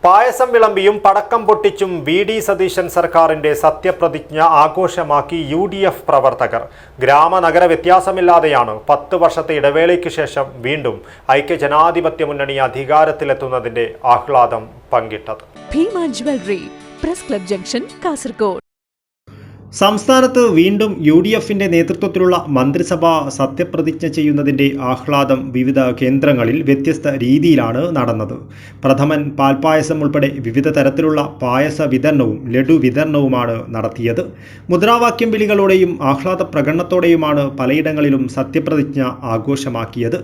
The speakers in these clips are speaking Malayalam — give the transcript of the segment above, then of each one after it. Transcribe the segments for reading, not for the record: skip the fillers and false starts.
പായസം വിളമ്പിയും പടക്കം പൊട്ടിച്ചും വി.ഡി. സതീശൻ സർക്കാരിന്റെ സത്യപ്രതിജ്ഞ ആഘോഷമാക്കി UDF പ്രവർത്തകർ. ഗ്രാമനഗര വ്യത്യാസമില്ലാതെയാണ് 10 വർഷത്തെ ഇടവേളയ്ക്ക് ശേഷം വീണ്ടും ഐക്യജനാധിപത്യ മുന്നണി അധികാരത്തിലെത്തുന്നതിന്റെ ആഹ്ലാദം പങ്കിട്ടത്. Bhima jewellery, press club junction, Kasaragod. സംസ്ഥാനത്ത് വീണ്ടും UDFന്റെ നേതൃത്വത്തിലുള്ള മന്ത്രിസഭ സത്യപ്രതിജ്ഞ ചെയ്യുന്നതിൻ്റെ ആഹ്ലാദം വിവിധ കേന്ദ്രങ്ങളിൽ വ്യത്യസ്ത രീതിയിലാണ് നടന്നത്. പ്രഥമൻ പാൽപ്പായസം ഉൾപ്പെടെ വിവിധ തരത്തിലുള്ള പായസ വിതരണവും ലഡു വിതരണവുമാണ് നടത്തിയത്. മുദ്രാവാക്യം വിളികളോടെയും ആഹ്ലാദ പ്രകടനത്തോടെയുമാണ് പലയിടങ്ങളിലും സത്യപ്രതിജ്ഞ ആഘോഷമാക്കിയത്.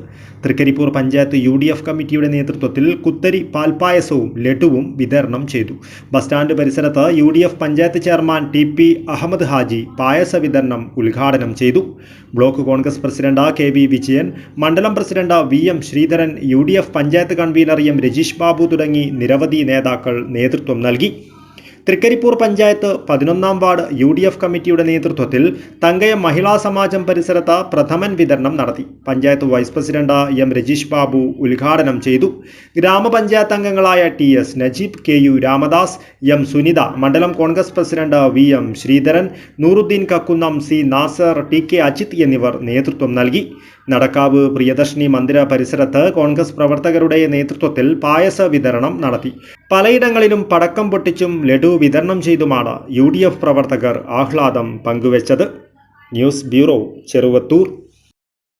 തൃക്കരിപ്പൂർ പഞ്ചായത്ത് UDF കമ്മിറ്റിയുടെ നേതൃത്വത്തിൽ കുത്തരി പാൽപ്പായസവും ലഡുവും വിതരണം ചെയ്തു. ബസ് സ്റ്റാൻഡ് പരിസരത്ത് UDF panchayat chairman TP Ahammed Haji പായസ വിതരണം ഉദ്ഘാടനം ചെയ്തു. Block Congress president KV Vijayan, മണ്ഡലം president VM Sreedharan, UDF panchayat convener M Rajeesh Babu തുടങ്ങി നിരവധി നേതാക്കൾ നേതൃത്വം നൽകി. തൃക്കരിപ്പൂർ പഞ്ചായത്ത് 11-ാം വാർഡ് UDF കമ്മിറ്റിയുടെ നേതൃത്വത്തിൽ തങ്കയം മഹിളാ സമാജം പരിസരത്ത് പ്രഥമൻ വിതരണം നടത്തി. Panchayat vice president M Rajeesh Babu ഉദ്ഘാടനം ചെയ്തു. ഗ്രാമപഞ്ചായത്ത് അംഗങ്ങളായ TS Najeeb, KU Ramadas, M Sunitha, മണ്ഡലം Congress president VM Sreedharan, Nooruddin Kakkunnam, C Nasar, TK Ajith എന്നിവർ നേതൃത്വം നൽകി. നടക്കാവ് പ്രിയദർശിനി മന്ദിര പരിസരത്ത് കോൺഗ്രസ് പ്രവർത്തകരുടെ നേതൃത്വത്തിൽ പായസ വിതരണം നടത്തി. പലയിടങ്ങളിലും പടക്കം പൊട്ടിച്ചും ലഡു വിതരണം ചെയ്തുമാണ് UDF പ്രവർത്തകർ ആഹ്ലാദം പങ്കുവച്ചത്. News bureau, Cheruvathur.